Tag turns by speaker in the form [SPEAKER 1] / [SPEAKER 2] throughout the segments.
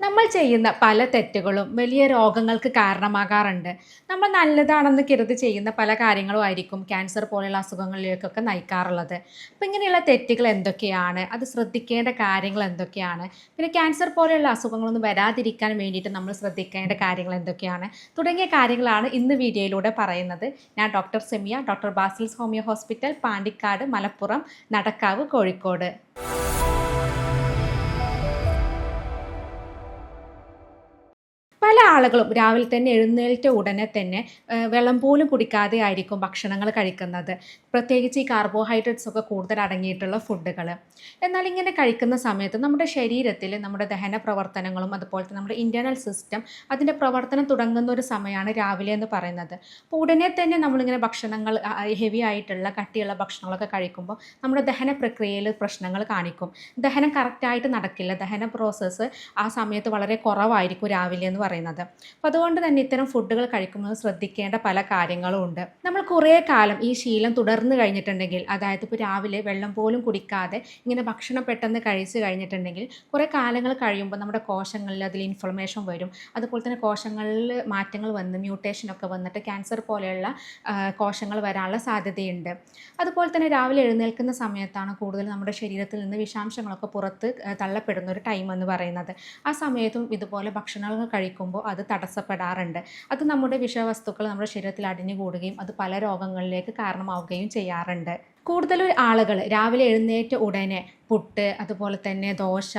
[SPEAKER 1] നമ്മൾ ചെയ്യുന്ന പല തെറ്റുകളും വലിയ രോഗങ്ങൾക്ക് കാരണമാകാറുണ്ട്. നമ്മൾ നല്ലതാണെന്ന് കരുതി ചെയ്യുന്ന പല കാര്യങ്ങളും ആയിരിക്കും ക്യാൻസർ പോലെയുള്ള അസുഖങ്ങളിലേക്കൊക്കെ നയിക്കാറുള്ളത്. അപ്പോൾ ഇങ്ങനെയുള്ള തെറ്റുകൾ എന്തൊക്കെയാണ്? അത് ശ്രദ്ധിക്കേണ്ട കാര്യങ്ങൾ എന്തൊക്കെയാണ്? പിന്നെ ക്യാൻസർ പോലെയുള്ള അസുഖങ്ങളൊന്നും വരാതിരിക്കാൻ വേണ്ടിയിട്ട് നമ്മൾ ശ്രദ്ധിക്കേണ്ട കാര്യങ്ങൾ എന്തൊക്കെയാണ്? തുടങ്ങിയ കാര്യങ്ങളാണ് ഇന്ന് വീഡിയോയിലൂടെ പറയുന്നത്. ഞാൻ doctor Semiya, doctor Basil's homeo hospital, Pandikkad, Malappuram, Nadakkavu, Kozhikode. പല ആളുകളും രാവിലെ തന്നെ എഴുന്നേറ്റ ഉടനെ തന്നെ വെള്ളം പോലും കുടിക്കാതെ ആയിരിക്കും ഭക്ഷണങ്ങൾ കഴിക്കുന്നത്. പ്രത്യേകിച്ച് ഈ കാർബോഹൈഡ്രേറ്റ്സ് ഒക്കെ കൂടുതൽ അടങ്ങിയിട്ടുള്ള ഫുഡുകൾ. എന്നാൽ ഇങ്ങനെ കഴിക്കുന്ന സമയത്ത് നമ്മുടെ ശരീരത്തിൽ നമ്മുടെ ദഹന പ്രവർത്തനങ്ങളും അതുപോലെ തന്നെ നമ്മുടെ ഇൻറ്റേർണൽ സിസ്റ്റം അതിൻ്റെ പ്രവർത്തനം തുടങ്ങുന്ന ഒരു സമയമാണ് രാവിലെ എന്ന് പറയുന്നത്. അപ്പോൾ ഉടനെ തന്നെ നമ്മളിങ്ങനെ ഭക്ഷണങ്ങൾ ഹെവി ആയിട്ടുള്ള കട്ടിയുള്ള ഭക്ഷണങ്ങളൊക്കെ കഴിക്കുമ്പോൾ നമ്മുടെ ദഹന പ്രക്രിയയിൽ പ്രശ്നങ്ങൾ കാണിക്കും. ദഹനം കറക്റ്റായിട്ട് നടക്കില്ല. ദഹന പ്രോസസ്സ് ആ സമയത്ത് വളരെ കുറവായിരിക്കും രാവിലെ എന്ന് പറയുന്നത്. അപ്പോൾ അതുകൊണ്ട് തന്നെ ഇത്തരം ഫുഡുകൾ കഴിക്കുമ്പോൾ ശ്രദ്ധിക്കേണ്ട പല കാര്യങ്ങളും ഉണ്ട്. നമ്മൾ കുറേ കാലം ഈ ശീലം തുടർന്ന് കഴിഞ്ഞിട്ടുണ്ടെങ്കിൽ, അതായത് ഇപ്പോൾ രാവിലെ വെള്ളം പോലും കുടിക്കാതെ ഇങ്ങനെ ഭക്ഷണം പെട്ടെന്ന് കഴിച്ച് കഴിഞ്ഞിട്ടുണ്ടെങ്കിൽ കുറേ കാലങ്ങൾ കഴിയുമ്പോൾ നമ്മുടെ കോശങ്ങളിൽ അതിൽ ഇൻഫ്ലമേഷൻ വരും. അതുപോലെ തന്നെ കോശങ്ങളിൽ മാറ്റങ്ങൾ വന്ന് മ്യൂട്ടേഷനൊക്കെ വന്നിട്ട് ക്യാൻസർ പോലെയുള്ള കോശങ്ങൾ വരാനുള്ള സാധ്യതയുണ്ട്. അതുപോലെ തന്നെ രാവിലെ എഴുന്നേൽക്കുന്ന സമയത്താണ് കൂടുതൽ നമ്മുടെ ശരീരത്തിൽ നിന്ന് വിഷാംശങ്ങളൊക്കെ പുറത്ത് തള്ളപ്പെടുന്ന ഒരു ടൈം എന്ന് പറയുന്നത്. ആ സമയത്തും ഇതുപോലെ ഭക്ഷണങ്ങൾ കഴിക്കുമ്പോൾ അത് തടസ്സപ്പെടാറുണ്ട്. അത് നമ്മുടെ വിഷവസ്തുക്കൾ നമ്മുടെ ശരീരത്തിൽ അടിഞ്ഞുകൂടുകയും അത് പല രോഗങ്ങളിലേക്ക് കാരണമാവുകയും ചെയ്യാറുണ്ട്. കൂടുതൽ ആളുകൾ രാവിലെ എഴുന്നേറ്റ ഉടനെ പുട്ട്, അതുപോലെ തന്നെ ദോശ,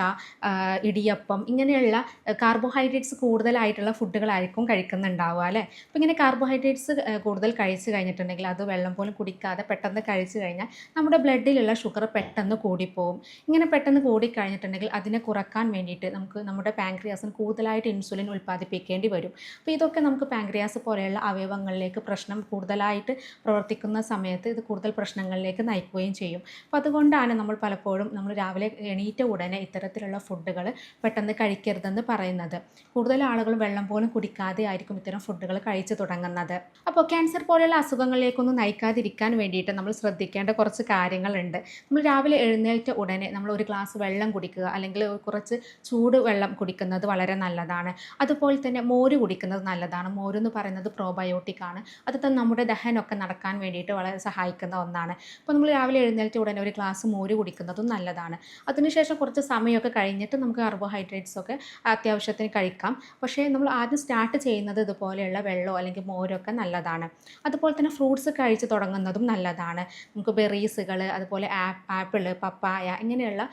[SPEAKER 1] ഇടിയപ്പം ഇങ്ങനെയുള്ള കാർബോഹൈഡ്രേറ്റ്സ് കൂടുതലായിട്ടുള്ള ഫുഡുകളായിരിക്കും കഴിക്കുന്നുണ്ടാവുക അല്ലേ. അപ്പോൾ ഇങ്ങനെ കാർബോഹൈഡ്രേറ്റ്സ് കൂടുതൽ കഴിച്ച് കഴിഞ്ഞിട്ടുണ്ടെങ്കിൽ അത് വെള്ളം പോലും കുടിക്കാതെ പെട്ടെന്ന് കഴിച്ച് കഴിഞ്ഞാൽ നമ്മുടെ ബ്ലഡിലുള്ള ഷുഗർ പെട്ടെന്ന് കൂടിപ്പോവും. ഇങ്ങനെ പെട്ടെന്ന് കൂടിക്കഴിഞ്ഞിട്ടുണ്ടെങ്കിൽ അതിനെ കുറക്കാൻ വേണ്ടിയിട്ട് നമുക്ക് നമ്മുടെ പാൻക്രിയാസിന് കൂടുതലായിട്ട് ഇൻസുലിൻ ഉൽപ്പാദിപ്പിക്കേണ്ടി വരും. അപ്പോൾ ഇതൊക്കെ നമുക്ക് പാൻക്രിയാസ് പോലെയുള്ള അവയവങ്ങളിലേക്ക് പ്രശ്നം കൂടുതലായിട്ട് പ്രവർത്തിക്കുന്ന സമയത്ത് ഇത് കൂടുതൽ പ്രശ്നങ്ങളിലേക്ക് നയിക്കുകയും ചെയ്യും. അപ്പോൾ അതുകൊണ്ടാണ് നമ്മൾ പലപ്പോഴും നമ്മൾ രാവിലെ എണീറ്റ ഉടനെ ഇത്തരത്തിലുള്ള ഫുഡുകൾ പെട്ടെന്ന് കഴിക്കരുതെന്ന് പറയുന്നത്. കൂടുതൽ ആളുകളും വെള്ളം പോലും കുടിക്കാതെ ആയിരിക്കും ഇത്തരം ഫുഡുകൾ കഴിച്ചു തുടങ്ങുന്നത്. അപ്പോൾ ക്യാൻസർ പോലെയുള്ള അസുഖങ്ങളിലേക്കൊന്നും നയിക്കാതിരിക്കാൻ വേണ്ടിയിട്ട് നമ്മൾ ശ്രദ്ധിക്കേണ്ട കുറച്ച് കാര്യങ്ങളുണ്ട്. നമ്മൾ രാവിലെ എഴുന്നേറ്റ ഉടനെ നമ്മൾ ഒരു ഗ്ലാസ് വെള്ളം കുടിക്കുക, അല്ലെങ്കിൽ കുറച്ച് ചൂട് വെള്ളം കുടിക്കുന്നത് വളരെ നല്ലതാണ്. അതുപോലെ തന്നെ മോര് കുടിക്കുന്നത് നല്ലതാണ്. മോരെന്ന് പറയുന്നത് പ്രോബയോട്ടിക് ആണ്. അത് നമ്മുടെ ദഹനമൊക്കെ നടക്കാൻ വേണ്ടിയിട്ട് വളരെ സഹായിക്കുന്ന ഒന്നാണ്. അപ്പോൾ നമ്മൾ രാവിലെ എഴുന്നേറ്റ ഉടനെ ഒരു ഗ്ലാസ് മോര് കുടിക്കുന്നതും നല്ലതാണ്. അതിനുശേഷം കുറച്ച് സമയമൊക്കെ കഴിഞ്ഞിട്ട് നമുക്ക് കാർബോഹൈഡ്രേറ്റ്സ് ഒക്കെ അത്യാവശ്യത്തിന് കഴിക്കാം. പക്ഷേ നമ്മൾ ആദ്യം സ്റ്റാർട്ട് ചെയ്യുന്നത് ഇതുപോലെയുള്ള വെള്ളമോ അല്ലെങ്കിൽ മോരൊക്കെ നല്ലതാണ്. അതുപോലെ തന്നെ ഫ്രൂട്ട്സ് കഴിച്ച് തുടങ്ങുന്നതും നല്ലതാണ്. നമുക്ക് ബെറീസുകൾ, അതുപോലെ ആപ്പിൾ, പപ്പായ ഇങ്ങനെയുള്ള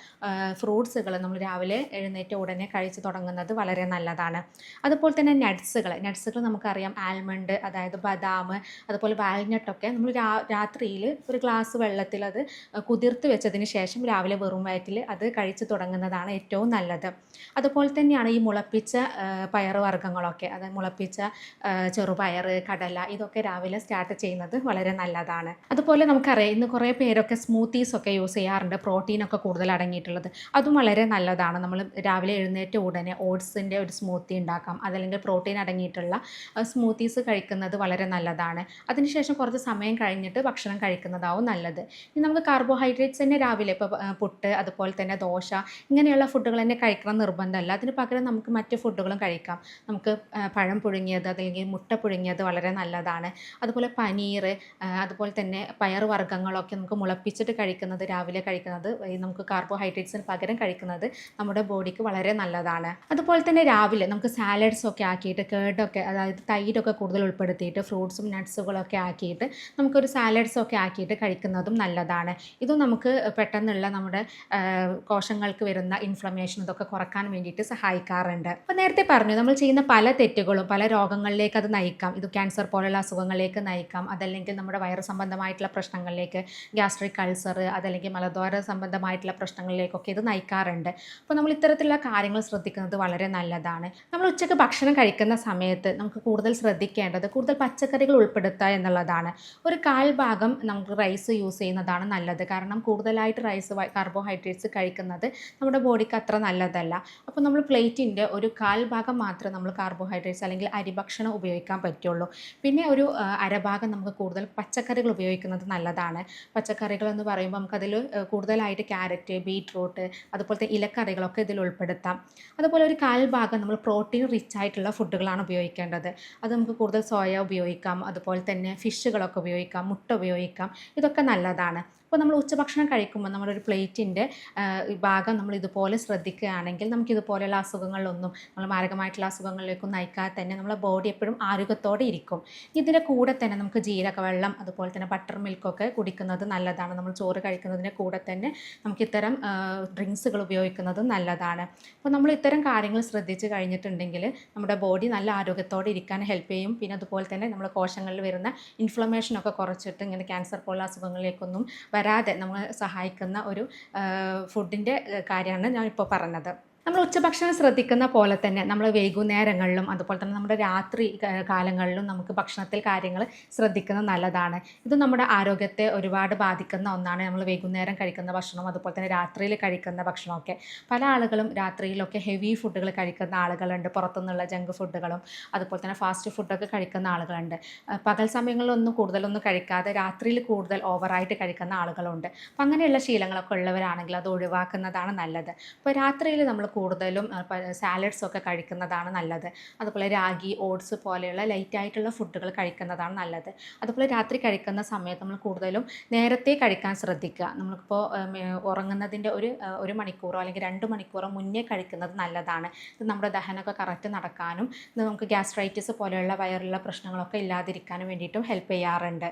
[SPEAKER 1] ഫ്രൂട്ട്സുകൾ നമ്മൾ രാവിലെ എഴുന്നേറ്റ ഉടനെ കഴിച്ച് തുടങ്ങുന്നത് വളരെ നല്ലതാണ്. അതുപോലെ തന്നെ നട്ട്സുകൾ നമുക്കറിയാം. ആൽമണ്ട്, അതായത് ബദാം, അതുപോലെ വാൽനട്ടൊക്കെ നമ്മൾ രാത്രിയിൽ ഒരു ഗ്ലാസ് വെള്ളത്തിൽ അത് കുതിർത്ത് വെച്ചതിന് ശേഷം രാവിലെ വെറും വയറ്റിൽ അത് കഴിച്ച് തുടങ്ങുന്നതാണ് ഏറ്റവും നല്ലത്. അതുപോലെ തന്നെയാണ് ഈ മുളപ്പിച്ച പയർ വർഗ്ഗങ്ങളൊക്കെ, അതായത് മുളപ്പിച്ച ചെറുപയർ, കടല, ഇതൊക്കെ രാവിലെ സ്റ്റാർട്ട് ചെയ്യുന്നത് വളരെ നല്ലതാണ്. അതുപോലെ നമുക്കറിയാം ഇന്ന് കുറേ പേരൊക്കെ സ്മൂത്തീസൊക്കെ യൂസ് ചെയ്യാറുണ്ട്, പ്രോട്ടീനൊക്കെ കൂടുതൽ അടങ്ങിയിട്ടുള്ളത്. അതും വളരെ നല്ലതാണ്. നമ്മൾ രാവിലെ എഴുന്നേറ്റ ഉടനെ ഓട്സിൻ്റെ ഒരു സ്മൂത്തി ഉണ്ടാക്കാം, അതല്ലെങ്കിൽ പ്രോട്ടീൻ അടങ്ങിയിട്ടുള്ള സ്മൂത്തീസ് കഴിക്കുന്നത് വളരെ നല്ലതാണ്. അതിനുശേഷം കുറച്ച് സമയം കഴിഞ്ഞിട്ട് ഭക്ഷണം കഴിക്കുന്നതാവും നല്ലത്. ഇനി നമുക്ക് കാർബോഹൈഡ്രേറ്റ്സ് തന്നെ രാവിലെ ഇപ്പോൾ പുട്ട്, അതുപോലെ തന്നെ ദോശ ഇങ്ങനെയുള്ള ഫുഡുകൾ തന്നെ കഴിക്കണം നിർബന്ധമല്ല. അതിന് പകരം നമുക്ക് മറ്റ് ഫുഡുകളും കഴിക്കാം. നമുക്ക് പഴം പുഴുങ്ങിയത് അല്ലെങ്കിൽ മുട്ട പുഴുങ്ങിയത് വളരെ നല്ലതാണ്. അതുപോലെ പനീർ, അതുപോലെ തന്നെ പയർ വർഗ്ഗങ്ങളൊക്കെ നമുക്ക് മുളപ്പിച്ചിട്ട് കഴിക്കുന്നത്, രാവിലെ കഴിക്കുന്നത്, നമുക്ക് കാർബോഹൈഡ്രേറ്റ്സിന് പകരം കഴിക്കുന്നത് നമ്മുടെ ബോഡിക്ക് വളരെ നല്ലതാണ്. അതുപോലെ തന്നെ രാവിലെ നമുക്ക് സാലഡ്സൊക്കെ ആക്കിയിട്ട്, കേർഡൊക്കെ അതായത് തൈരൊക്കെ കൂടുതൽ ഉൾപ്പെടുത്തിയിട്ട് ഫ്രൂട്ട്സും നട്ട്സുകളൊക്കെ ആക്കിയിട്ട് നമുക്കൊരു സാലഡ്സൊക്കെ ആക്കിയിട്ട് കഴിക്കുന്നതും നല്ലതാണ്. ഇതും നമുക്ക് പെട്ടെന്നുള്ള നമ്മുടെ കോശങ്ങൾക്ക് വരുന്ന ഇൻഫ്ലമേഷൻ ഇതൊക്കെ കുറക്കാൻ വേണ്ടിയിട്ട് സഹായിക്കാറുണ്ട്. അപ്പോൾ നേരത്തെ പറഞ്ഞു, നമ്മൾ ചെയ്യുന്ന പല തെറ്റുകളും പല രോഗങ്ങളിലേക്ക് അത് നയിക്കാം. ഇത് ക്യാൻസർ പോലുള്ള അസുഖങ്ങളിലേക്ക് നയിക്കാം, അതല്ലെങ്കിൽ നമ്മുടെ വയറ് സംബന്ധമായിട്ടുള്ള പ്രശ്നങ്ങളിലേക്ക്, ഗ്യാസ്ട്രിക് അൾസർ, അതല്ലെങ്കിൽ മലദ്വാര സംബന്ധമായിട്ടുള്ള പ്രശ്നങ്ങളിലേക്കൊക്കെ ഇത് നയിക്കാറുണ്ട്. അപ്പോൾ നമ്മൾ ഇത്തരത്തിലുള്ള കാര്യങ്ങൾ ശ്രദ്ധിക്കുന്നത് വളരെ നല്ലതാണ്. നമ്മൾ ഉച്ചയ്ക്ക് ഭക്ഷണം കഴിക്കുന്ന സമയത്ത് നമുക്ക് കൂടുതൽ ശ്രദ്ധിക്കേണ്ടത് കൂടുതൽ പച്ചക്കറികൾ ഉൾപ്പെടുത്തുക എന്നുള്ളതാണ്. ഒരു 1/4 ഭാഗം നമുക്ക് റൈസ് യൂസ് ചെയ്യുന്നതാണ് നല്ലത്. കാരണം കൂടുതലായിട്ട് റൈസ് കാർബോഹൈഡ്രേറ്റ്സ് കഴിക്കുന്നത് നമ്മുടെ ബോഡിക്ക് അത്ര നല്ലതല്ല. അപ്പോൾ നമ്മൾ പ്ലേറ്റിൻ്റെ ഒരു 1/4 ഭാഗം മാത്രമേ നമ്മൾ കാർബോഹൈഡ്രേറ്റ്സ് അല്ലെങ്കിൽ അരിഭക്ഷണം ഉപയോഗിക്കാൻ പറ്റുള്ളൂ. പിന്നെ ഒരു അരഭാഗം നമുക്ക് കൂടുതൽ പച്ചക്കറികൾ ഉപയോഗിക്കുന്നത് നല്ലതാണ്. പച്ചക്കറികൾ എന്ന് പറയുമ്പോൾ നമുക്കതിൽ കൂടുതലായിട്ട് ക്യാരറ്റ്, ബീറ്റ്റൂട്ട്, അതുപോലത്തെ ഇലക്കറികളൊക്കെ ഇതിൽ ഉൾപ്പെടുത്താം. അതുപോലെ ഒരു 1/4 ഭാഗം നമ്മൾ പ്രോട്ടീൻ റിച്ച് ആയിട്ടുള്ള ഫുഡുകളാണ് ഉപയോഗിക്കേണ്ടത്. അത് നമുക്ക് കൂടുതൽ സോയ ഉപയോഗിക്കാം, അതുപോലെ തന്നെ ഫിഷുകളൊക്കെ ഉപയോഗിക്കാം, മുട്ട ഉപയോഗിക്കാം. ഇതൊക്കെ നല്ലതാണ്. അപ്പോൾ നമ്മൾ ഉച്ചഭക്ഷണം കഴിക്കുമ്പോൾ നമ്മളൊരു പ്ലേറ്റിൻ്റെ ഭാഗം നമ്മൾ ഇതുപോലെ ശ്രദ്ധിക്കുകയാണെങ്കിൽ നമുക്കിതുപോലെയുള്ള അസുഖങ്ങളിലൊന്നും, നമ്മൾ മാരകമായിട്ടുള്ള അസുഖങ്ങളിലേക്കും നയിക്കാതെ തന്നെ നമ്മളെ ബോഡി എപ്പോഴും ആരോഗ്യത്തോടെ ഇരിക്കും. ഇതിൻ്റെ കൂടെ തന്നെ നമുക്ക് ജീരകവെള്ളം, അതുപോലെ തന്നെ ബട്ടർ മിൽക്കൊക്കെ കുടിക്കുന്നത് നല്ലതാണ്. നമ്മൾ ചോറ് കഴിക്കുന്നതിൻ്റെ കൂടെ തന്നെ നമുക്ക് ഇത്തരം ഡ്രിങ്ക്സുകൾ ഉപയോഗിക്കുന്നത് നല്ലതാണ്. അപ്പോൾ നമ്മൾ ഇത്തരം കാര്യങ്ങൾ ശ്രദ്ധിച്ച് കഴിഞ്ഞിട്ടുണ്ടെങ്കിൽ നമ്മുടെ ബോഡി നല്ല ആരോഗ്യത്തോടെ ഇരിക്കാൻ ഹെൽപ്പ് ചെയ്യും. പിന്നെ അതുപോലെ തന്നെ നമ്മുടെ കോശങ്ങളിൽ വരുന്ന ഇൻഫ്ലമേഷനൊക്കെ കുറച്ചിട്ട് ഇങ്ങനെ ക്യാൻസർ പോലുള്ള അസുഖങ്ങളിലേക്കൊന്നും വരാതെ നമ്മളെ സഹായിക്കുന്ന ഒരു ഫുഡിൻ്റെ കാര്യമാണ് ഞാൻ ഇപ്പോൾ പറഞ്ഞത്. നമ്മൾ ഉച്ചഭക്ഷണം ശ്രദ്ധിക്കുന്ന പോലെ തന്നെ നമ്മൾ വൈകുന്നേരങ്ങളിലും അതുപോലെ തന്നെ നമ്മുടെ രാത്രി കാലങ്ങളിലും നമുക്ക് ഭക്ഷണത്തിൽ കാര്യങ്ങൾ ശ്രദ്ധിക്കുന്നത് നല്ലതാണ്. ഇത് നമ്മുടെ ആരോഗ്യത്തെ ഒരുപാട് ബാധിക്കുന്ന ഒന്നാണ്. നമ്മൾ വൈകുന്നേരം കഴിക്കുന്ന ഭക്ഷണം, അതുപോലെ തന്നെ രാത്രിയിൽ കഴിക്കുന്ന ഭക്ഷണമൊക്കെ. പല ആളുകളും രാത്രിയിലൊക്കെ ഹെവി ഫുഡുകൾ കഴിക്കുന്ന ആളുകളുണ്ട്. പുറത്തുനിന്നുള്ള ജങ്ക് ഫുഡുകളും അതുപോലെ തന്നെ ഫാസ്റ്റ് ഫുഡൊക്കെ കഴിക്കുന്ന ആളുകളുണ്ട്. പകൽ സമയങ്ങളിലൊന്നും കൂടുതലൊന്നും കഴിക്കാതെ രാത്രിയിൽ കൂടുതൽ ഓവറായിട്ട് കഴിക്കുന്ന ആളുകളുണ്ട്. അപ്പം അങ്ങനെയുള്ള ശീലങ്ങളൊക്കെ ഉള്ളവരാണെങ്കിൽ അത് ഒഴിവാക്കുന്നതാണ് നല്ലത്. അപ്പോൾ രാത്രിയിൽ നമ്മൾ കൂടുതലും സാലഡ്സൊക്കെ കഴിക്കുന്നതാണ് നല്ലത്. അതുപോലെ രാഗി, ഓട്സ് പോലെയുള്ള ലൈറ്റായിട്ടുള്ള ഫുഡുകൾ കഴിക്കുന്നതാണ് നല്ലത്. അതുപോലെ രാത്രി കഴിക്കുന്ന സമയത്ത് നമ്മൾ കൂടുതലും നേരത്തെ കഴിക്കാൻ ശ്രദ്ധിക്കുക. നമ്മളിപ്പോൾ ഉറങ്ങുന്നതിൻ്റെ ഒരു മണിക്കൂറോ അല്ലെങ്കിൽ 2 മണിക്കൂറോ മുന്നേ കഴിക്കുന്നത് നല്ലതാണ്. ഇത് നമ്മുടെ ദഹനമൊക്കെ കറക്റ്റ് നടക്കാനും ഇത് നമുക്ക് ഗ്യാസ്ട്രൈറ്റിസ് പോലെയുള്ള വയറിലുള്ള പ്രശ്നങ്ങളൊക്കെ ഇല്ലാതിരിക്കാനും വേണ്ടിയിട്ടും ഹെൽപ്പ് ചെയ്യാറുണ്ട്.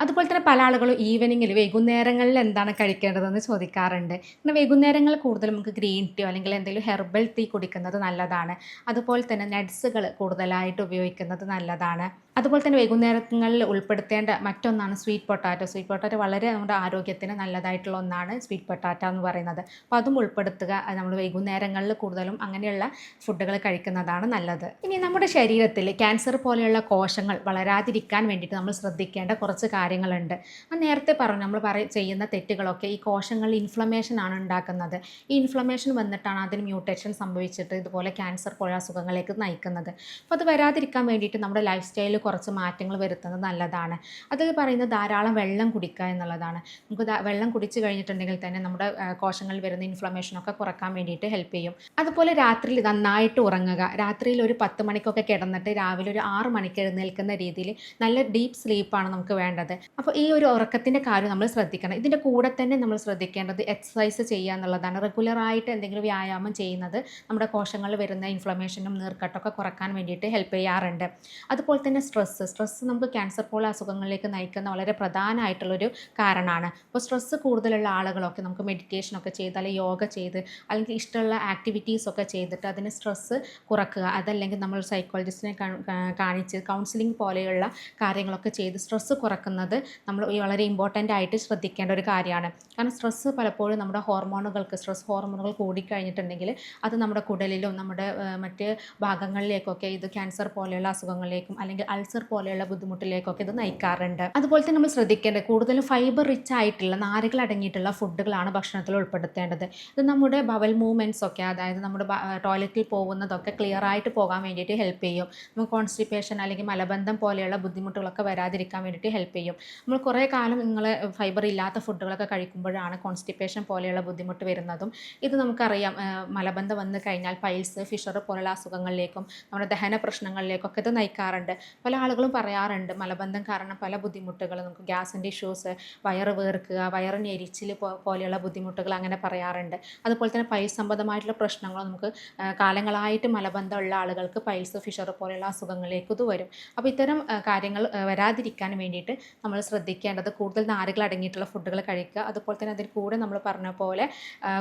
[SPEAKER 1] അതുപോലെ തന്നെ പല ആളുകളും ഈവനിങ്ങിൽ വൈകുന്നേരങ്ങളിൽ എന്താണ് കഴിക്കേണ്ടതെന്ന് ചോദിക്കാറുണ്ട്. പിന്നെ വൈകുന്നേരങ്ങളിൽ കൂടുതലും നമുക്ക് ഗ്രീൻ ടീയോ അല്ലെങ്കിൽ എന്തെങ്കിലും ഹെർബൽ ടീ കുടിക്കുന്നത് നല്ലതാണ്. അതുപോലെ തന്നെ നട്ട്സുകൾ കൂടുതലായിട്ട് ഉപയോഗിക്കുന്നത് നല്ലതാണ്. അതുപോലെ തന്നെ വൈകുന്നേരങ്ങളിൽ ഉൾപ്പെടുത്തേണ്ട മറ്റൊന്നാണ് സ്വീറ്റ് പൊട്ടാറ്റോ. സ്വീറ്റ് പൊട്ടാറ്റോ വളരെ നമ്മുടെ ആരോഗ്യത്തിന് നല്ലതായിട്ടുള്ള ഒന്നാണ് സ്വീറ്റ് പൊട്ടാറ്റോ എന്ന് പറയുന്നത്. അപ്പോൾ അതും ഉൾപ്പെടുത്തുക. നമ്മൾ വൈകുന്നേരങ്ങളിൽ കൂടുതലും അങ്ങനെയുള്ള ഫുഡുകൾ കഴിക്കുന്നതാണ് നല്ലത്. ഇനി നമ്മുടെ ശരീരത്തിൽ ക്യാൻസർ പോലെയുള്ള കോശങ്ങൾ വളരാതിരിക്കാൻ വേണ്ടിയിട്ട് നമ്മൾ ശ്രദ്ധിക്കേണ്ട കുറച്ച് കാര്യങ്ങളുണ്ട്. ഞാൻ നേരത്തെ പറഞ്ഞു, നമ്മൾ ചെയ്യുന്ന തെറ്റുകളൊക്കെ ഈ കോശങ്ങളിൽ ഇൻഫ്ലമേഷൻ ആണ് ഉണ്ടാക്കുന്നത്. ഈ ഇൻഫ്ലമേഷൻ വന്നിട്ടാണ് അതിന് മ്യൂട്ടേഷൻ സംഭവിച്ചിട്ട് ഇതുപോലെ ക്യാൻസർ പോലുള്ള അസുഖങ്ങളിലേക്ക് നയിക്കുന്നത്. അപ്പോൾ അത് വരാതിരിക്കാൻ വേണ്ടിയിട്ട് നമ്മുടെ ലൈഫ് സ്റ്റൈലിൽ കുറച്ച് മാറ്റങ്ങൾ വരുത്തുന്നത് നല്ലതാണ്. അത് പറയുന്നത് ധാരാളം വെള്ളം കുടിക്കുക എന്നുള്ളതാണ്. നമുക്ക് വെള്ളം കുടിച്ച് കഴിഞ്ഞിട്ടുണ്ടെങ്കിൽ തന്നെ നമ്മുടെ കോശങ്ങളിൽ വരുന്ന ഇൻഫ്ലമേഷനൊക്കെ കുറക്കാൻ വേണ്ടിയിട്ട് ഹെൽപ്പ് ചെയ്യും. അതുപോലെ രാത്രിയിൽ നന്നായിട്ട് ഉറങ്ങുക. രാത്രിയിൽ ഒരു 10 മണിക്കൊക്കെ കിടന്നിട്ട് രാവിലെ ഒരു 6 മണിക്ക് എഴുന്നേൽക്കുന്ന രീതിയിൽ നല്ല ഡീപ്പ് സ്ലീപ്പാണ് നമുക്ക് വേണ്ടത്. അപ്പോൾ ഈ ഒരു ഉറക്കത്തിൻ്റെ കാര്യം നമ്മൾ ശ്രദ്ധിക്കണം. ഇതിൻ്റെ കൂടെ തന്നെ നമ്മൾ ശ്രദ്ധിക്കേണ്ടത് എക്സസൈസ് ചെയ്യുക എന്നുള്ളതാണ്. റെഗുലറായിട്ട് എന്തെങ്കിലും വ്യായാമം ചെയ്യുന്നത് നമ്മുടെ കോശങ്ങളിൽ വരുന്ന ഇൻഫ്ലമേഷനും നീർക്കെട്ടൊക്കെ കുറക്കാൻ വേണ്ടിയിട്ട് ഹെൽപ്പ് ചെയ്യാറുണ്ട്. അതുപോലെ തന്നെ സ്ട്രെസ്സ് നമുക്ക് ക്യാൻസർ പോലുള്ള അസുഖങ്ങളിലേക്ക് നയിക്കുന്ന വളരെ പ്രധാനമായിട്ടുള്ളൊരു കാരണമാണ്. അപ്പോൾ സ്ട്രെസ്സ് കൂടുതലുള്ള ആളുകളൊക്കെ നമുക്ക് മെഡിറ്റേഷനൊക്കെ ചെയ്ത് അല്ലെങ്കിൽ യോഗ ചെയ്ത് അല്ലെങ്കിൽ ഇഷ്ടമുള്ള ആക്ടിവിറ്റീസൊക്കെ ചെയ്തിട്ട് അതിന് സ്ട്രെസ്സ് കുറക്കുക. അതല്ലെങ്കിൽ നമ്മൾ സൈക്കോളജിസ്റ്റിനെ കാണിച്ച് കൗൺസിലിംഗ് പോലെയുള്ള കാര്യങ്ങളൊക്കെ ചെയ്ത് സ്ട്രെസ്സ് കുറക്കുന്നത് നമ്മൾ വളരെ ഇമ്പോർട്ടൻ്റ് ആയിട്ട് ശ്രദ്ധിക്കേണ്ട ഒരു കാര്യമാണ്. കാരണം സ്ട്രെസ്സ് പലപ്പോഴും നമ്മുടെ സ്ട്രെസ് ഹോർമോണുകൾ കൂടിക്കഴിഞ്ഞിട്ടുണ്ടെങ്കിൽ അത് നമ്മുടെ കുടലിലും നമ്മുടെ മറ്റ് ഭാഗങ്ങളിലേക്കൊക്കെ ഇത് ക്യാൻസർ പോലെയുള്ള അസുഖങ്ങളിലേക്കും അല്ലെങ്കിൽ അൾസർ പോലെയുള്ള ബുദ്ധിമുട്ടിലേക്കൊക്കെ ഇത് നയിക്കാറുണ്ട്. അതുപോലെ തന്നെ നമ്മൾ ശ്രദ്ധിക്കേണ്ടത് കൂടുതലും ഫൈബർ റിച്ച് ആയിട്ടുള്ള നാരുകൾ അടങ്ങിയിട്ടുള്ള ഫുഡുകളാണ് ഭക്ഷണത്തിൽ ഉൾപ്പെടുത്തേണ്ടത്. ഇത് നമ്മുടെ ബവൽ മൂവ്മെൻറ്റ്സ് ഒക്കെ, അതായത് നമ്മുടെ ടോയ്ലറ്റിൽ പോകുന്നതൊക്കെ ക്ലിയർ ആയിട്ട് പോകാൻ വേണ്ടിയിട്ട് ഹെൽപ്പ് ചെയ്യും. നമുക്ക് കോൺസ്റ്റിപ്പേഷൻ അല്ലെങ്കിൽ മലബന്ധം പോലെയുള്ള ബുദ്ധിമുട്ടുകളൊക്കെ വരാതിരിക്കാൻ വേണ്ടിയിട്ട് ഹെൽപ്പ് ചെയ്യും. നമ്മൾ കുറേ കാലം ഫൈബർ ഇല്ലാത്ത ഫുഡുകളൊക്കെ കഴിക്കുമ്പോഴാണ് കോൺസ്റ്റിപ്പേഷൻ പോലെയുള്ള ബുദ്ധിമുട്ട് വരുന്നതും. ഇത് നമുക്കറിയാം, മലബന്ധം വന്നു കഴിഞ്ഞാൽ പൈൽസ്, ഫിഷർ പോലുള്ള അസുഖങ്ങളിലേക്കും നമ്മുടെ ദഹന പ്രശ്നങ്ങളിലേക്കൊക്കെ ഇത് നയിക്കാറുണ്ട്. പല ആളുകളും പറയാറുണ്ട് മലബന്ധം കാരണം പല ബുദ്ധിമുട്ടുകൾ, നമുക്ക് ഗ്യാസിൻ്റെ ഇഷ്യൂസ്, വയറ് വീർക്കുക, വയറിന് എരിച്ചിൽ പോലെയുള്ള ബുദ്ധിമുട്ടുകൾ അങ്ങനെ പറയാറുണ്ട്. അതുപോലെ തന്നെ പൈൽസ് സംബന്ധമായിട്ടുള്ള പ്രശ്നങ്ങൾ നമുക്ക് കാലങ്ങളായിട്ട് മലബന്ധമുള്ള ആളുകൾക്ക് പൈൽസ്, ഫിഷർ പോലെയുള്ള അസുഖങ്ങളിലേക്ക് ഇത് വരും. അപ്പോൾ ഇത്തരം കാര്യങ്ങൾ വരാതിരിക്കാൻ വേണ്ടിയിട്ട് നമ്മൾ ശ്രദ്ധിക്കേണ്ടത് കൂടുതൽ നാരുകൾ അടങ്ങിയിട്ടുള്ള ഫുഡുകൾ കഴിക്കുക. അതുപോലെ തന്നെ അതിൽ കൂടെ നമ്മൾ പറഞ്ഞ പോലെ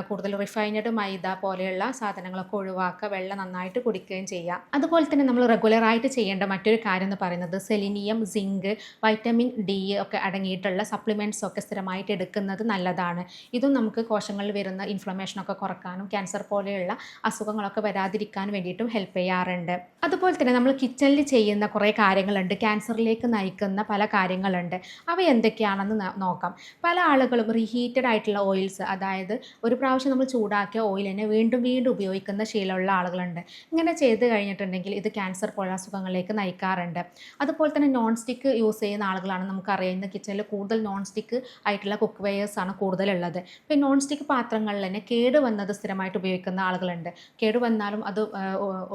[SPEAKER 1] കൂടുതൽ റിഫൈനഡ് മൈദ പോലെയുള്ള സാധനങ്ങളൊക്കെ ഒഴിവാക്കുക. വെള്ളം നന്നായിട്ട് കുടിക്കുകയും ചെയ്യുക. അതുപോലെ തന്നെ നമ്മൾ റെഗുലറായിട്ട് ചെയ്യേണ്ട മറ്റൊരു കാര്യം എന്ന് പറയുന്നത്. സെലിനിയം, സിങ്ക്, വൈറ്റമിൻ ഡി ഒക്കെ അടങ്ങിയിട്ടുള്ള സപ്ലിമെൻറ്റ്സ് ഒക്കെ സ്ഥിരമായിട്ട് എടുക്കുന്നത് നല്ലതാണ്. ഇതും നമുക്ക് കോശങ്ങളിൽ വരുന്ന ഇൻഫ്ലമേഷനൊക്കെ കുറക്കാനും ക്യാൻസർ പോലെയുള്ള അസുഖങ്ങളൊക്കെ വരാതിരിക്കാൻ വേണ്ടിയിട്ടും ഹെൽപ്പ് ചെയ്യാറുണ്ട്. അതുപോലെ തന്നെ നമ്മൾ കിച്ചണിൽ ചെയ്യുന്ന കുറേ കാര്യങ്ങളുണ്ട്, ക്യാൻസറിലേക്ക് നയിക്കുന്ന പല കാര്യങ്ങളുണ്ട്. അവ എന്തൊക്കെയാണെന്ന് നോക്കാം. പല ആളുകളും റീഹീറ്റഡ് ആയിട്ടുള്ള ഓയിൽസ്, അതായത് ഒരു പ്രാവശ്യം നമ്മൾ ചൂടാക്കിയ ഓയിൽ തന്നെ വീണ്ടും വീണ്ടും ഉപയോഗിക്കുന്ന ശീലമുള്ള ആളുകളുണ്ട്. ഇങ്ങനെ ചെയ്ത് കഴിഞ്ഞിട്ടുണ്ടെങ്കിൽ ഇത് ക്യാൻസർ പോലുള്ള അസുഖങ്ങളിലേക്ക് നയിക്കാറുണ്ട്. അതുപോലെ തന്നെ നോൺ സ്റ്റിക്ക് യൂസ് ചെയ്യുന്ന ആളുകളാണ്. നമുക്കറിയാം ഇന്ന് കിച്ചണിൽ കൂടുതൽ നോൺ സ്റ്റിക്ക് ആയിട്ടുള്ള കുക്ക് വെയേഴ്സാണ് കൂടുതലുള്ളത്. ഇപ്പോൾ നോൺ സ്റ്റിക്ക് പാത്രങ്ങളിൽ തന്നെ കേട് വന്നത് സ്ഥിരമായിട്ട് ഉപയോഗിക്കുന്ന ആളുകളുണ്ട്. കേട് വന്നാലും അത്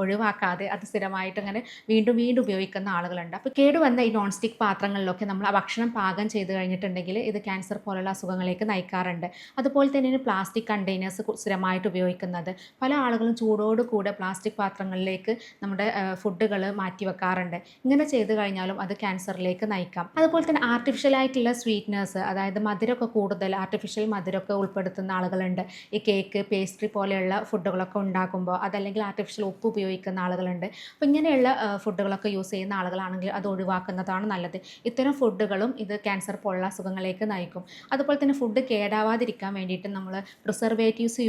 [SPEAKER 1] ഒഴിവാക്കാതെ അത് സ്ഥിരമായിട്ട് അങ്ങനെ വീണ്ടും വീണ്ടും ഉപയോഗിക്കുന്ന ആളുകളുണ്ട്. അപ്പോൾ കേട് വന്ന ഈ നോൺ സ്റ്റിക്ക് പാത്രങ്ങളിലൊക്കെ നമ്മൾ ആ ഭക്ഷണം പാകം ചെയ്ത് കഴിഞ്ഞിട്ടുണ്ടെങ്കിൽ ഇത് ക്യാൻസർ പോലുള്ള അസുഖങ്ങളിലേക്ക് നയിക്കാറുണ്ട്. അതുപോലെ തന്നെ പ്ലാസ്റ്റിക് കണ്ടെയ്നേഴ്സ് സ്ഥിരമായിട്ട് ഉപയോഗിക്കുന്നത്, പല ആളുകളും ചൂടോട് കൂടെ പ്ലാസ്റ്റിക് പാത്രങ്ങളിലേക്ക് നമ്മുടെ ഫുഡുകൾ മാറ്റി വെക്കാറുണ്ട്. ഇങ്ങനെ ചെയ്ത് കഴിഞ്ഞാലും അത് ക്യാൻസറിലേക്ക് നയിക്കാം. അതുപോലെ തന്നെ ആർട്ടിഫിഷ്യലായിട്ടുള്ള സ്വീറ്റ്നേഴ്സ്, അതായത് മധുരമൊക്കെ കൂടുതൽ ആർട്ടിഫിഷ്യൽ മധുരമൊക്കെ ഉൾപ്പെടുത്തുന്ന ആളുകളുണ്ട്. ഈ കേക്ക്, പേസ്ട്രി പോലെയുള്ള ഫുഡുകളൊക്കെ ഉണ്ടാക്കുമ്പോൾ, അതല്ലെങ്കിൽ ആർട്ടിഫിഷ്യൽ ഉപ്പ് ഉപയോഗിക്കുന്ന ആളുകളുണ്ട്. അപ്പോൾ ഇങ്ങനെയുള്ള ഫുഡുകളൊക്കെ യൂസ് ചെയ്യുന്ന ആളുകളാണെങ്കിൽ അത് ഒഴിവാക്കുന്നതാണ് നല്ലത്. ഇത്തരം ഫുഡുകളും ഇത് ക്യാൻസർ പോലുള്ള അസുഖങ്ങളിലേക്ക് നയിക്കും. അതുപോലെ തന്നെ ഫുഡ് കേടാവാതിരിക്കാൻ വേണ്ടിയിട്ട് നമ്മൾ പ്രിസർവേറ്റീവ്സ്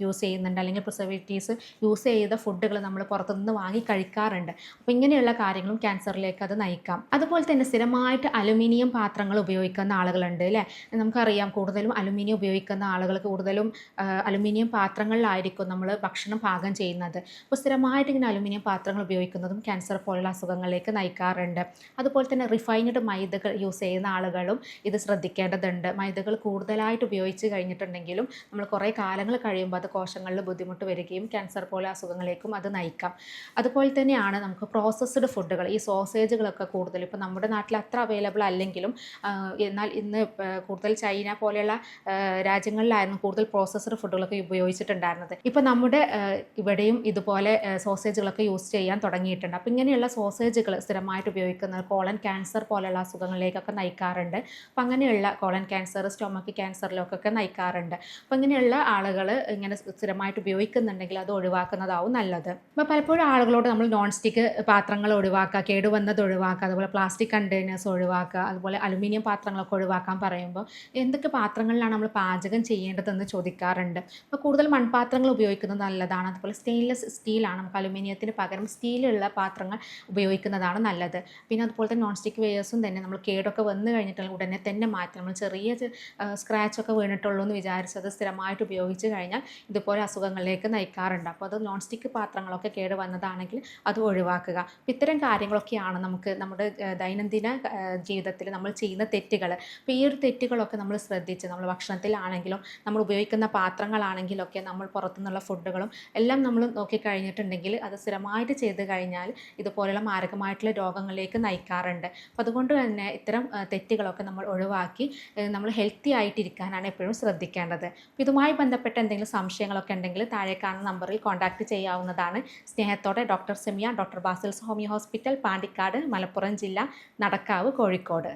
[SPEAKER 1] യൂസ് ചെയ്യുന്നുണ്ട്, അല്ലെങ്കിൽ പ്രിസർവേറ്റീവ്സ് യൂസ് ചെയ്ത ഫുഡുകൾ നമ്മൾ പുറത്തുനിന്ന് വാങ്ങി കഴിക്കാറുണ്ട്. അപ്പോൾ ഇങ്ങനെയുള്ള കാര്യങ്ങളും ക്യാൻസറിലേക്ക് അത് നയിക്കാം. അതുപോലെ തന്നെ സ്ഥിരമായിട്ട് അലുമിനിയം പാത്രങ്ങൾ ഉപയോഗിക്കുന്ന ആളുകളുണ്ട് അല്ലേ. നമുക്കറിയാം കൂടുതലും അലുമിനിയം ഉപയോഗിക്കുന്ന ആളുകൾ കൂടുതലും അലുമിനിയം പാത്രങ്ങളിലായിരിക്കും നമ്മൾ ഭക്ഷണം പാകം ചെയ്യുന്നത്. അപ്പോൾ സ്ഥിരമായിട്ട് ഇങ്ങനെ അലുമിനിയം പാത്രങ്ങൾ ഉപയോഗിക്കുന്നതും ക്യാൻസർ പോലുള്ള അസുഖങ്ങളിലേക്ക് നയിക്കാറുണ്ട്. അതുപോലെ തന്നെ റിഫൈൻഡ് മൈദകൾ യൂസ് ചെയ്യുന്ന ആളുകളും ഇത് ശ്രദ്ധിക്കേണ്ടതുണ്ട്. മൈദകൾ കൂടുതലായിട്ട് ഉപയോഗിച്ച് കഴിഞ്ഞിട്ടുണ്ടെങ്കിലും നമ്മൾ കുറേ കാലങ്ങൾ കഴിയുമ്പോൾ അത് കോശങ്ങളിൽ ബുദ്ധിമുട്ട് വരികയും ക്യാൻസർ പോലെ അസുഖങ്ങളിലേക്കും അത് നയിക്കാം. അതുപോലെ തന്നെയാണ് നമുക്ക് പ്രോസസ്ഡ് ഫുഡുകൾ, ഈ സോസേജുകളൊക്കെ കൂടുതൽ ഇപ്പോൾ നമ്മുടെ നാട്ടിൽ അത്ര അവൈലബിൾ അല്ലെങ്കിലും എന്നാൽ ഇന്ന് കൂടുതൽ ചൈന പോലെയുള്ള രാജ്യങ്ങളിലായിരുന്നു കൂടുതൽ പ്രോസസ്ഡ് ഫുഡുകളൊക്കെ ഉപയോഗിച്ചിട്ടുണ്ടായിരുന്നത്. ഇപ്പോൾ നമ്മുടെ ഇവിടെയും ഇതുപോലെ സോസേജുകളൊക്കെ യൂസ് ചെയ്യാൻ തുടങ്ങിയിട്ടുണ്ട്. അപ്പോൾ ഇങ്ങനെയുള്ള സോസേജുകൾ സ്ഥിരമായിട്ട് ഉപയോഗിക്കുന്നത് കോളൻ ക്യാൻസർ പോലെയുള്ള അസുഖങ്ങളിലേക്കൊക്കെ നയിക്കാറുണ്ട്. അപ്പോൾ അങ്ങനെയുള്ള കോളൻ ക്യാൻസർ, സ്റ്റൊമക്ക് ക്യാൻസറിലേക്കൊക്കെ നയിക്കാറുണ്ട്. അപ്പോൾ ഇങ്ങനെയുള്ള ആളുകൾ ഇങ്ങനെ സ്ഥിരമായിട്ട് ഉപയോഗിക്കുന്നുണ്ടെങ്കിൽ അത് ഒഴിവാക്കുന്നതാവും നല്ലത്. അപ്പോൾ പലപ്പോഴും ആളുകളോട് നമ്മൾ നോൺ സ്റ്റിക്ക് പാത്രങ്ങൾ ഒഴിവാക്കുക, കേടുവന്നത് ഒഴിവാക്കുക, അതുപോലെ പ്ലാസ്റ്റിക് കണ്ടെയ്നേഴ്സ് ഒഴിവാക്കുക, അതുപോലെ അലുമിനിയം പാത്രങ്ങളൊക്കെ ഒഴിവാക്കാൻ പറയുമ്പോൾ എന്തൊക്കെ പാത്രങ്ങളിലാണ് നമ്മൾ പാചകം ചെയ്യേണ്ടതെന്ന് ചോദിക്കാറുണ്ട്. അപ്പോൾ കൂടുതൽ മൺപാത്രങ്ങൾ ഉപയോഗിക്കുന്നത് നല്ലതാണ്. അതുപോലെ സ്റ്റെയിൻലെസ് സ്റ്റീലാണ്, നമുക്ക് അലുമിനിയത്തിന് പകരം സ്റ്റീലുള്ള പാത്രങ്ങൾ ഉപയോഗിക്കുന്നതാണ് നല്ലത്. പിന്നെ അതുപോലെ തന്നെ നോൺ സ്റ്റിക്ക് വെയേഴ്സും തന്നെ നമ്മൾ കേടൊക്കെ വന്നു കഴിഞ്ഞിട്ടുള്ള ഉടനെ തന്നെ മാറ്റി, നമ്മൾ ചെറിയ സ്ക്രാച്ചൊക്കെ വീണിട്ടുള്ളൂ എന്ന് വിചാരിച്ചത് സ്ഥിരമായിട്ട് ഉപയോഗിച്ച് കഴിഞ്ഞാൽ ഇതുപോലെ അസുഖങ്ങളിലേക്ക് നയിക്കാറുണ്ട്. അപ്പോൾ അത് നോൺ സ്റ്റിക്ക് പാത്രങ്ങളൊക്കെ കേട് വന്നതാണെങ്കിൽ അത് ഒഴിവാക്കുക. അപ്പോൾ ഇത്തരം കാര്യങ്ങളൊക്കെയാണ് നമുക്ക് നമ്മുടെ ദൈനംദിന ജീവിതത്തിൽ നമ്മൾ ചെയ്യുന്ന തെറ്റുകൾ. അപ്പോൾ ഈ ഒരു തെറ്റുകളൊക്കെ നമ്മൾ ശ്രദ്ധിച്ച് നമ്മൾ ഭക്ഷണത്തിലാണെങ്കിലും നമ്മൾ ഉപയോഗിക്കുന്ന പാത്രങ്ങളാണെങ്കിലൊക്കെ നമ്മൾ പുറത്തുനിന്നുള്ള ഫുഡുകളും എല്ലാം നമ്മൾ നോക്കിക്കഴിഞ്ഞിട്ടുണ്ടെങ്കിൽ അത് സ്ഥിരമായിട്ട് ചെയ്ത് കഴിഞ്ഞാൽ ഇതുപോലെയുള്ള മാരകമായിട്ടുള്ള രോഗങ്ങളിലേക്ക് നയിക്കാറുണ്ട്. അപ്പോൾ അതുകൊണ്ട് തന്നെ ഇത്തരം തെറ്റുകളൊക്കെ നമ്മൾ ഒഴിവാക്കി നമ്മൾ ഹെൽത്തി ആയിട്ടിരിക്കാനാണ് എപ്പോഴും ശ്രദ്ധിക്കേണ്ടത്. ഇതുമായി ബന്ധപ്പെട്ട എന്തെങ്കിലും സംശയങ്ങളൊക്കെ ഉണ്ടെങ്കിൽ താഴെ കാണുന്ന നമ്പറിൽ കോൺടാക്റ്റ് ചെയ്യാവുന്നതാണ്. സ്നേഹത്തോടെ doctor Semiya, doctor Basil's homeo hospital, Pandikkad, Malappuram ജില്ല, നടക്കാവ്, കോഴിക്കോട്.